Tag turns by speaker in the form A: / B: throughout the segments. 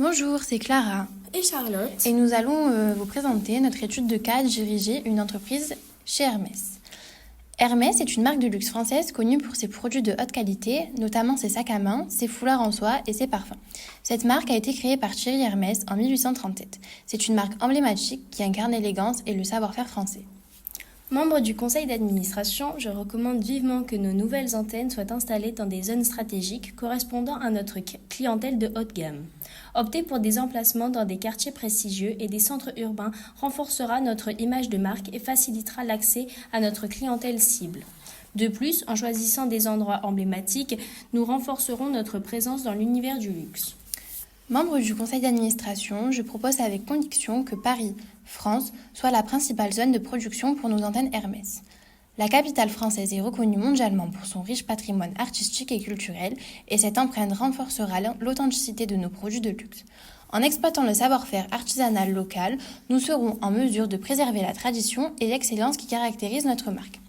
A: Bonjour, c'est Clara
B: Et Charlotte.
A: et nous allons vous présenter notre étude de cas diriger une entreprise chez Hermès. Hermès est une marque de luxe française connue pour ses produits de haute qualité, notamment ses sacs à main, ses foulards en soie et ses parfums. Cette marque a été créée par Thierry Hermès en 1837. C'est une marque emblématique qui incarne l'élégance et le savoir-faire français.
B: Membre du conseil d'administration, je recommande vivement que nos nouvelles antennes soient installées dans des zones stratégiques correspondant à notre clientèle de haute gamme. Opter pour des emplacements dans des quartiers prestigieux et des centres urbains renforcera notre image de marque et facilitera l'accès à notre clientèle cible. De plus, en choisissant des endroits emblématiques, nous renforcerons notre présence dans l'univers du luxe.
A: Membre du conseil d'administration, je propose avec conviction que Paris, France, soit la principale zone de production pour nos antennes Hermès. La capitale française est reconnue mondialement pour son riche patrimoine artistique et culturel, et cette empreinte renforcera l'authenticité de nos produits de luxe. En exploitant le savoir-faire artisanal local, nous serons en mesure de préserver la tradition et l'excellence qui caractérisent notre marque.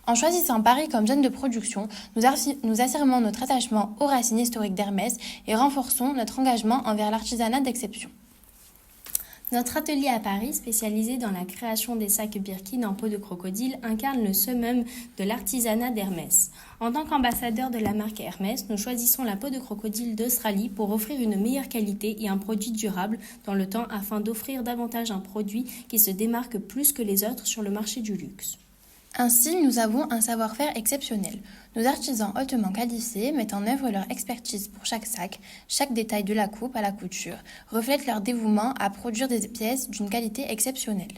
A: En choisissant Paris comme zone de production, nous affirmons notre attachement aux racines historiques d'Hermès et renforçons notre engagement envers l'artisanat d'exception.
B: Notre atelier à Paris, spécialisé dans la création des sacs Birkin en peau de crocodile, incarne le summum de l'artisanat d'Hermès. En tant qu'ambassadeur de la marque Hermès, nous choisissons la peau de crocodile d'Australie pour offrir une meilleure qualité et un produit durable dans le temps afin d'offrir davantage un produit qui se démarque plus que les autres sur le marché du luxe.
A: Ainsi, nous avons un savoir-faire exceptionnel. Nos artisans hautement qualifiés mettent en œuvre leur expertise pour chaque sac, chaque détail de la coupe à la couture, reflète leur dévouement à produire des pièces d'une qualité exceptionnelle.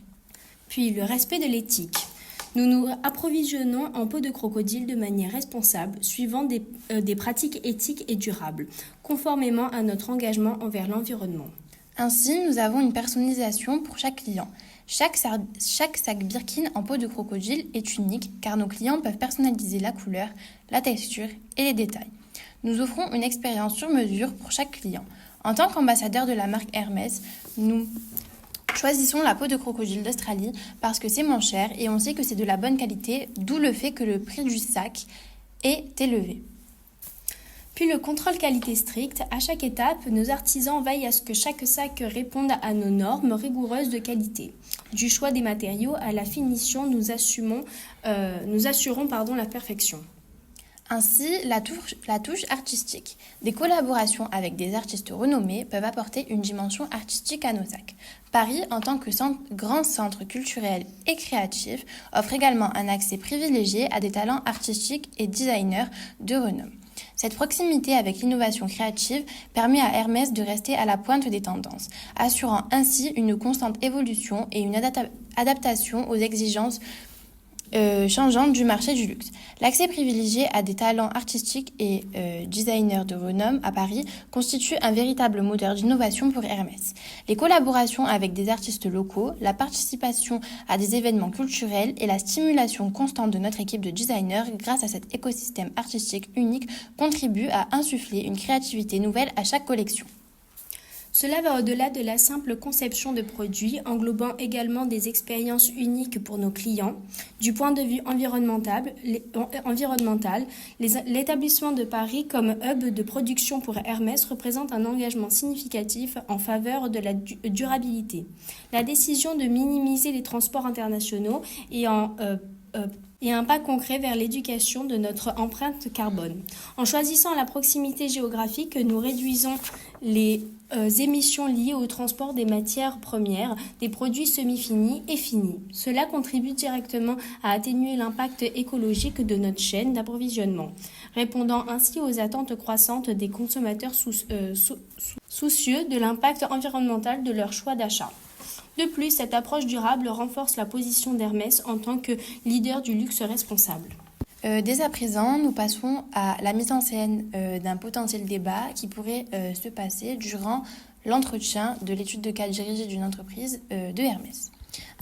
B: Puis le respect de l'éthique. Nous nous approvisionnons en peau de crocodile de manière responsable, suivant des pratiques éthiques et durables, conformément à notre engagement envers l'environnement.
A: Ainsi, nous avons une personnalisation pour chaque client. Chaque sac Birkin en peau de crocodile est unique car nos clients peuvent personnaliser la couleur, la texture et les détails. Nous offrons une expérience sur mesure pour chaque client. En tant qu'ambassadeur de la marque Hermès, nous choisissons la peau de crocodile d'Australie parce que c'est moins cher et on sait que c'est de la bonne qualité, d'où le fait que le prix du sac est élevé.
B: Puis le contrôle qualité strict. À chaque étape, nos artisans veillent à ce que chaque sac réponde à nos normes rigoureuses de qualité. Du choix des matériaux à la finition, nous assurons la perfection.
A: Ainsi, la touche artistique. Des collaborations avec des artistes renommés peuvent apporter une dimension artistique à nos sacs. Paris, en tant que grand centre culturel et créatif, offre également un accès privilégié à des talents artistiques et designers de renom. Cette proximité avec l'innovation créative permet à Hermès de rester à la pointe des tendances, assurant ainsi une constante évolution et une adaptation aux exigences changeantes du marché du luxe. L'accès privilégié à des talents artistiques et designers de renom à Paris constitue un véritable moteur d'innovation pour Hermès. Les collaborations avec des artistes locaux, la participation à des événements culturels et la stimulation constante de notre équipe de designers grâce à cet écosystème artistique unique contribuent à insuffler une créativité nouvelle à chaque collection.
B: Cela va au-delà de la simple conception de produits, englobant également des expériences uniques pour nos clients. Du point de vue environnemental, l'établissement de Paris comme hub de production pour Hermès représente un engagement significatif en faveur de la durabilité. La décision de minimiser les transports internationaux et un pas concret vers l'éducation de notre empreinte carbone. En choisissant la proximité géographique, nous réduisons les émissions liées au transport des matières premières, des produits semi-finis et finis. Cela contribue directement à atténuer l'impact écologique de notre chaîne d'approvisionnement, répondant ainsi aux attentes croissantes des consommateurs soucieux de l'impact environnemental de leur choix d'achat. De plus, cette approche durable renforce la position d'Hermès en tant que leader du luxe responsable.
A: Dès à présent, nous passons à la mise en scène d'un potentiel débat qui pourrait se passer durant l'entretien de l'étude de cas dirigée d'une entreprise de Hermès.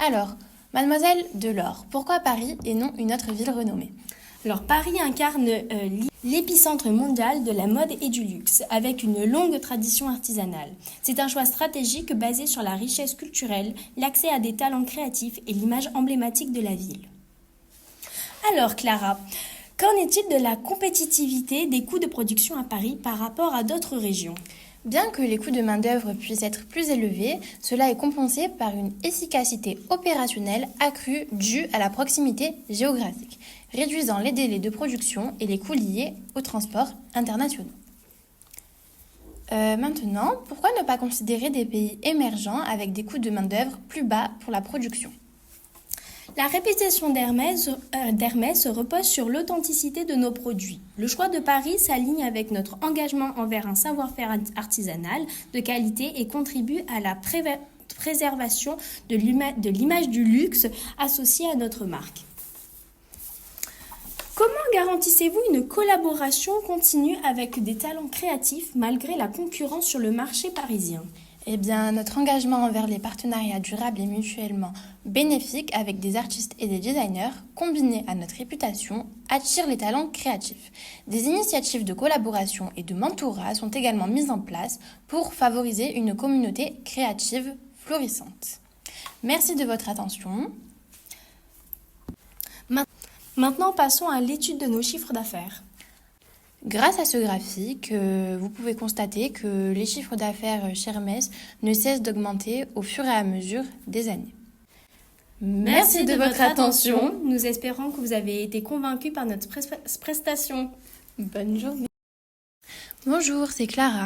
A: Alors, mademoiselle Delors, pourquoi Paris et non une autre ville renommée ?
B: Alors, Paris incarne l'épicentre mondial de la mode et du luxe, avec une longue tradition artisanale. C'est un choix stratégique basé sur la richesse culturelle, l'accès à des talents créatifs et l'image emblématique de la ville. Alors Clara, qu'en est-il de la compétitivité des coûts de production à Paris par rapport à d'autres régions ?
A: Bien que les coûts de main-d'œuvre puissent être plus élevés, cela est compensé par une efficacité opérationnelle accrue due à la proximité géographique, réduisant les délais de production et les coûts liés aux transports internationaux. Maintenant, pourquoi ne pas considérer des pays émergents avec des coûts de main-d'œuvre plus bas pour la production ?
B: La réputation d'Hermès repose sur l'authenticité de nos produits. Le choix de Paris s'aligne avec notre engagement envers un savoir-faire artisanal de qualité et contribue à la préservation de l'image du luxe associée à notre marque. Comment garantissez-vous une collaboration continue avec des talents créatifs malgré la concurrence sur le marché parisien ?
A: Eh bien, notre engagement envers les partenariats durables et mutuellement bénéfiques avec des artistes et des designers, combiné à notre réputation, attire les talents créatifs. Des initiatives de collaboration et de mentorat sont également mises en place pour favoriser une communauté créative florissante. Merci de votre attention.
B: Maintenant, passons à l'étude de nos chiffres d'affaires.
A: Grâce à ce graphique, vous pouvez constater que les chiffres d'affaires chez Hermès ne cessent d'augmenter au fur et à mesure des années.
B: Merci de votre attention. Nous espérons que vous avez été convaincus par notre prestation.
A: Bonne journée. Bonjour, c'est Clara.